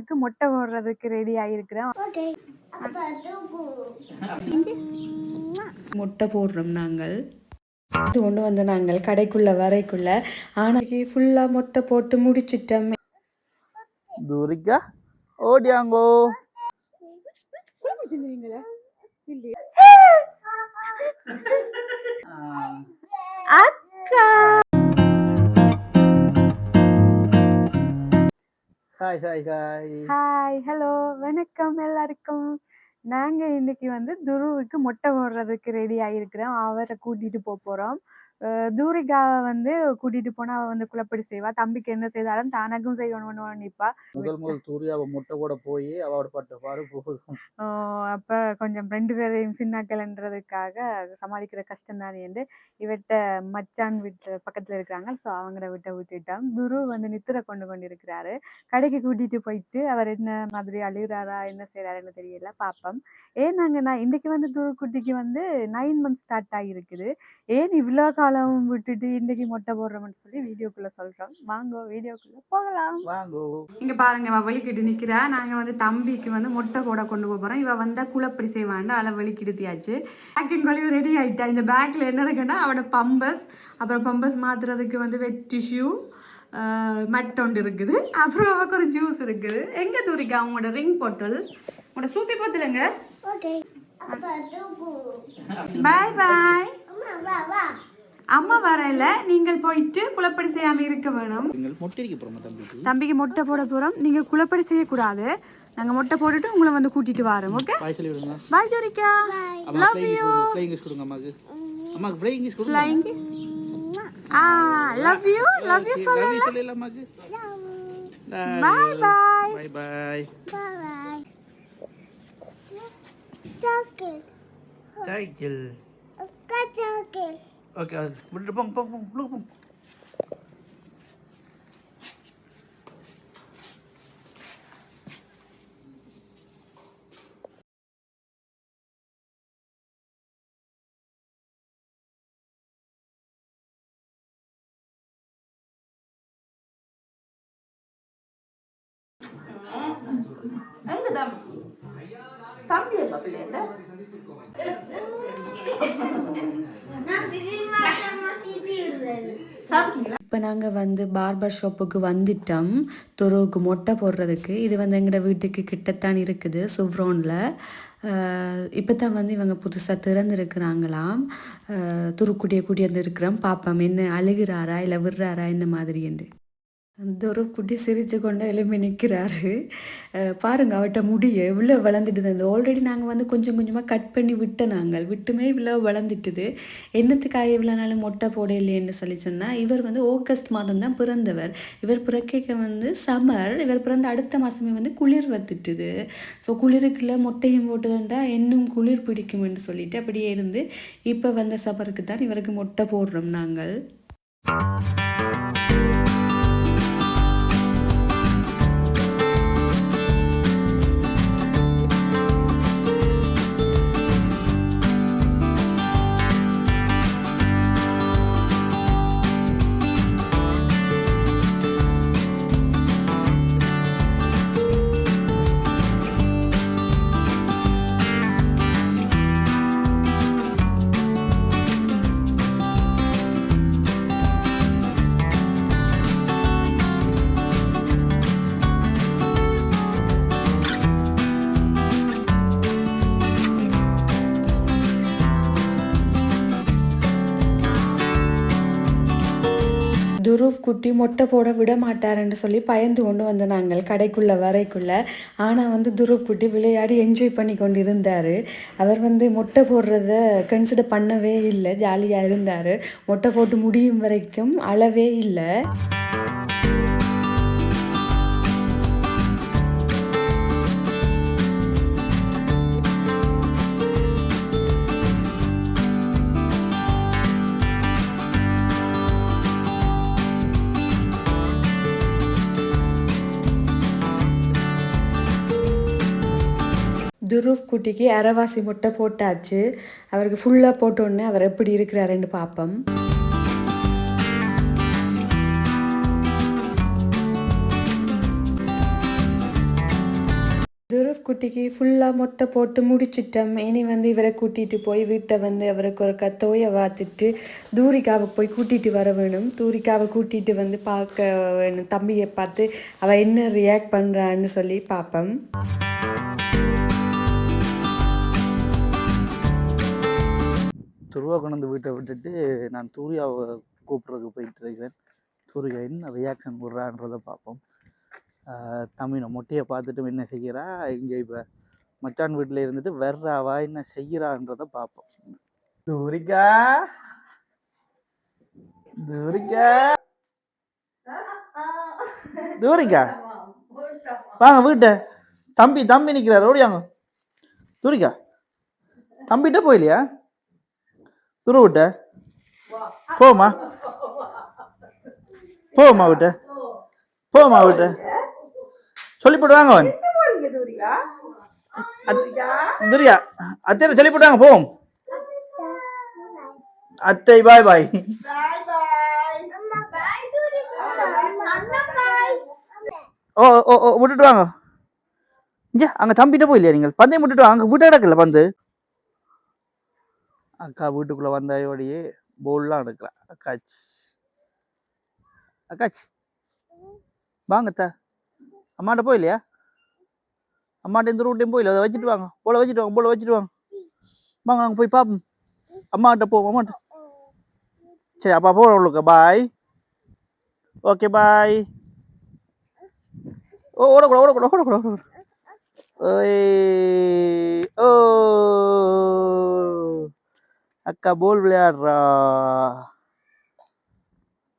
துருவுக்கு மொட்டை போடுறதுக்கு ரெடி ஆகிருக்கிறோம். மொட்டை போடுறோம் நாங்கள். இது கொண்டு வந்து நாங்கள் கடைக்குள்ள வரைக்குள்ள ஆனாக்கு ஃபுல்லா மொட்டை போட்டு முடிச்சிட்டோம். தூரிக்கா ஓடியாங்கோ. அக்கா hi hi hi hi hello வணக்கம் எல்லாருக்கும். நாங்க இன்னைக்கு வந்து துருவுக்கு மொட்டை போடுறதுக்கு ரெடி ஆகிருக்கிறோம். அவரை கூட்டிட்டு போறோம். தூரிகாவை வந்து கூட்டிட்டு போனா அவ வந்து குழப்படி செய்வா. தம்பிக்கு என்ன செய்தாலும் தானக்கும் செய்யணும்னு நினைப்பா. முதல் சூர்யாவை முட்டை கூட போய் அவரோட பட்ட பாடு போகும். அப்ப கொஞ்சம் 2 பேரையும் சின்னாக்கல்ன்றதுக்காக சமாளிக்கிற கஷ்டம் தானே என்று இவர்கிட்ட மச்சான் வீட்டு பக்கத்துல இருக்கிறாங்க. ஸோ அவங்கள விட்டுட்டோம். துரு வந்து நித்திரை கொண்டு இருக்கிறாரு. கடைக்கு கூட்டிட்டு போயிட்டு அவர் என்ன மாதிரி அழுகிறாரா என்ன செய்யறாருன்னு தெரியல, பாப்போம். நான் இன்னைக்கு வந்து துரு குட்டிக்கு வந்து 9 months ஸ்டார்ட் ஆகிருக்குது. ஏன் இவ்வளோ காலம் விட்டுட்டு இன்னைக்கு மொட்டை போடுறோம்னு சொல்லி வீடியோக்குள்ள சொல்றோம். வாங்கோ வீடியோக்குள்ள போகலாம். வாங்கோ. இங்க பாருங்க, இவ வெளிக்கிட்டு நிக்கிறா. நாங்க வந்து தம்பிக்கு வந்து மொட்டை போட கொண்டு போறோம். இவ வந்தா குழப்படி செய்வான்னு அளவு வெளிக்கிடுத்தியாச்சு. பேக்கிங் கழிவு ரெடி ஆயிட்டா. இந்த பேக்ல என்ன இருக்குன்னா அவட பம்பஸ், அப்புறம் பம்பஸ் மாத்துறதுக்கு வந்து வெட் டிஷ்யூ, மட்டொண்டு இருக்குது. அப்புறம் அவக்கு ஒரு ஜூஸ் இருக்குது. எங்க தூரிக்கா அவங்களோட ரிங் பாட்டில், உங்களோட சூப்பி பாத்துலங்க. பாய் பாய். அம்மா வரல, நீங்கள் போயிட்டு குழப்படி செய்யாம இருக்க வேணும். தம்பிக்கு மொட்டை போட போறோம். நீங்க குழப்படி செய்யக்கூடாது. நாங்க மொட்டை போட்டுட்டு உங்களை வந்து கூட்டிட்டு வரோம். ஓகே பாய் ஜோரிகா. Love you. ஃப்ளையிங் கிஸ் கொடுங்க அம்மாக்கு. அம்மாக்கு ஃப்ளையிங் கிஸ் கொடுங்க. Flying kiss. லவ் யூ சொல்லல அம்மாக்கு. Bye bye. Bye bye. Bye. Chocolate. Cycle. Chocolate. Okay விட்டு போங்க போங்க போங்க போங்க. எங்க தம்பி எப்ப பிள்ளைங்க இப்போ நாங்கள் வந்து பார்பர் ஷாப்புக்கு வந்துட்டோம் துருவுக்கு மொட்டை போடுறதுக்கு. இது வந்து எங்களோட வீட்டுக்கு கிட்டத்தான் இருக்குது, சுவ்ரோனில். இப்போ தான் வந்து இவங்க புதுசாக திறந்துருக்குறாங்களாம். துருக்குட்டியை கூட்டியாந்து இருக்கிறோம். பாப்போம் என்ன அழுகிறாரா இல்லை விடுறாரா என்ன மாதிரி என்று. துரு குட்டி சிரித்து கொண்டு எழுப்பி நிற்கிறாரு. பாருங்கள் அவட்ட முடிய இவ்வளோ வளர்ந்துட்டுது. அந்த ஆல்ரெடி நாங்கள் வந்து கொஞ்சம் கொஞ்சமாக கட் பண்ணி நாங்கள் விட்டுமே இவ்வளோ வளர்ந்துட்டுது. என்னத்துக்காக இவ்வளோ நாள் மொட்டை போட இல்லைன்னு சொல்லி சொன்னால், இவர் வந்து ஆகஸ்ட் மாதம் தான் பிறந்தவர். இவர் பிறக்க வந்து சம்மர். இவர் பிறந்த அடுத்த மாதமே வந்து குளிர் வந்துட்டுது. ஸோ குளிருக்குள்ளே மொட்டையும் போட்டுதான்டா இன்னும் குளிர் பிடிக்கும்னு சொல்லிட்டு அப்படியே இருந்து இப்போ வந்த சம்மருக்கு தான் இவருக்கு மொட்டை போடுறோம் நாங்கள். துருவ் குட்டி மொட்டை போட விட மாட்டாருன்னு சொல்லி பயந்து கொண்டு வந்து நாங்கள் கடைக்குள்ளே வரைக்குள்ளே. ஆனால் வந்து துருவ் குட்டி விளையாடி என்ஜாய் பண்ணி கொண்டு இருந்தார். அவர் வந்து மொட்டை போடுறத கன்சிடர் பண்ணவே இல்லை, ஜாலியாக இருந்தார். மொட்டை போட்டு முடியும் வரைக்கும் அளவே இல்லை. துருவ் குட்டிக்கு அரைவாசி முட்டை போட்டாச்சு. அவருக்கு ஃபுல்லாக போட்டோன்னே அவர் எப்படி இருக்கிறாருன்னு பார்ப்போம். குட்டிக்கு ஃபுல்லாக மொட்டை போட்டு முடிச்சிட்டோம். இனி வந்து இவரை கூட்டிகிட்டு போய் வீட்டை வந்து அவருக்கு ஒரு தோயை வாத்துட்டு தூரிகாவை போய் கூட்டிகிட்டு வர வேணும். தூரிகாவை கூட்டிகிட்டு வந்து பார்க்க வேணும், தம்பியை பார்த்து அவள் என்ன ரியாக்ட் பண்ணுறான்னு சொல்லி பார்ப்போம். துருவா கொண்டு வீட்டை விட்டுட்டு நான் சூர்யாவை கூப்பிட்றதுக்கு போயிட்டு இருக்கிறேன். சூர்யா என்ன ரியாக்ஷன் கொடுறான்றதை பார்ப்போம். தமிழை மொட்டையை பார்த்துட்டு என்ன செய்கிறா, இங்கே இப்போ மச்சான் வீட்டில் இருந்துட்டு வர்றாவா என்ன செய்கிறான்றதை பார்ப்போம். தூரிகா தூரிகா தூரிகா வாங்க வீட்டை. தம்பி தம்பி நிற்கிறார், ஓடியாங்க. தூரிகா தம்பிகிட்ட போயிலையா? துரு விட்ட போமா போமா விட்ட போமா விட்ட சொல்லிப்பட்டு வாங்க. அவன் துரியா அத்தை சொல்லிப்பட்டு வாங்க போவோம். அத்தை பாய் பாய். ஓ ஓ ஓ விட்டுட்டு வாங்க. இங்க அங்க தம்பிட்ட போயிலையா நீங்கள்? பந்தயம் விட்டுட்டு வாங்க, விட்டு கிடக்கல பந்து. அக்கா வீட்டுக்குள்ள வந்தாயோடையே போல்லாம் எடுக்கலாம். அக்காச்சி அக்காச்சி வாங்கத்தா. அம்மாட்ட போயிலையா? அம்மாட்ட இந்த ரூட்டையும் போயில, அதை வச்சுட்டு வாங்க. போல வச்சுட்டு வாங்க, போல வச்சுட்டு வாங்க. வாங்க நாங்கள் போய் பார்ப்போம். அம்மாட்ட போவோம். அம்மாட்ட சரி அப்பா போகிறோம். உங்களுக்கு பாய். Okay bye. ஓ ஓடக்கூட ஓடக்கூட ஓடக்கூட ஓடக்கூட. ஓ அக்கா போல் விளையாடுறா.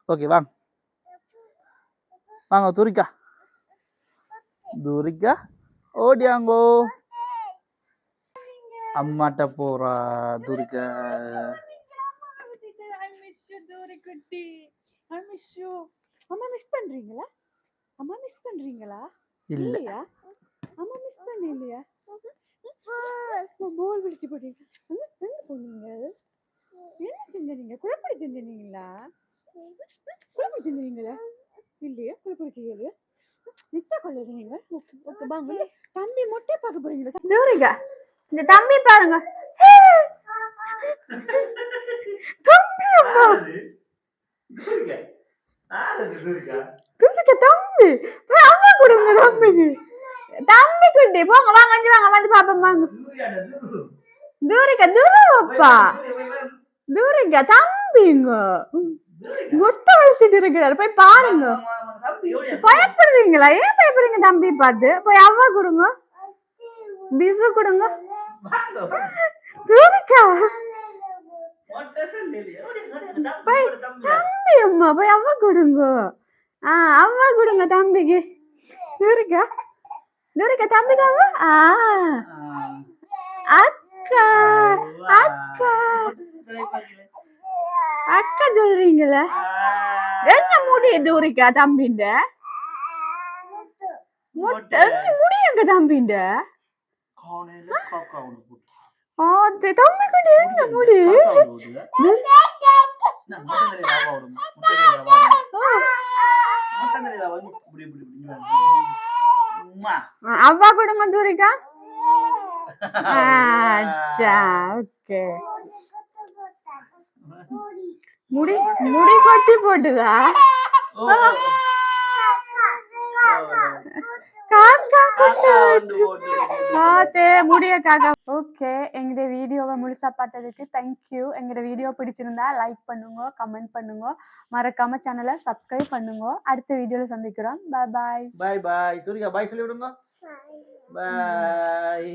ஓகே வாங்க வாங்க. துரிக்கா துரிக்கா ஓடியாங்கோ. அம்மாட்ட போறா துரிக்கா. அம்மா மிஸ் பண்றீங்களா? அம்மா மிஸ் பண்றீங்களா? இல்லையா? அம்மா மிஸ் பண்ண இல்லையா? போல் பிடிச்சு போட்டீங்க. எங்க போனீங்க? என்ன செஞ்சீங்க? குழப்படி செஞ்சீங்களா? குழப்படி செஞ்சீங்களா? இல்லையா? குழப்படி செய்யலையா? நிச்சய கொள்ளுறீங்க. ஓகே வாங்க. தம்பி மொட்டை பார்க்க போறீங்களா? தூரிகா இந்த தம்பி பாருங்க. தம்பி அம்மா தூரிகா தம்பி அம்மா கொடுங்க. தம்பிக்கு தம்பி குட்டி போங்க. வாங்க அஞ்சு வாங்க வந்து பாப்போம். வாங்க தூரிகா தூரப்பா. தூரிகா தம்பிங்க மொட்டை வலிச்சிட்டு இருக்கிறாரு, போய் பாருங்க. பயப்படுறீங்களா? ஏன் பயப்படுறீங்க? தம்பி பார்த்து போய் அவ்வா கொடுங்க, பிசு கொடுங்க. தூரிகா போய் தம்பி அம்மா போய் அவ்வா கொடுங்க. அவ்வா கொடுங்க தம்பிக்கு. தூரிகா தூரிகா தம்பிக்கு அவ்வா. அக்கா அக்கா அக்கா சொல்றீங்களா? என்ன முடி தூரிகா தம்பிண்ட முடி எங்க தம்பிண்ட? தம்பி குட்டி என்ன முடி? அவ்வா கொடுங்க தூரிகா. ஓகே முடி முடி கொட்டி போட்டுதா? முடிய காக்கா. ஓகே எங்க வீடியோவை முழுசா பார்த்ததுக்கு தேங்க்யூ. எங்க வீடியோ பிடிச்சிருந்தா லைக் பண்ணுங்க, கமெண்ட் பண்ணுங்க, மறக்காம சேனலை சப்ஸ்கிரைப் பண்ணுங்க. அடுத்த வீடியோல சந்திக்கிறோம். பாய் பாய். பாய் பாய். துரிகா பாய் சொல்லி விடுங்க. பாய்.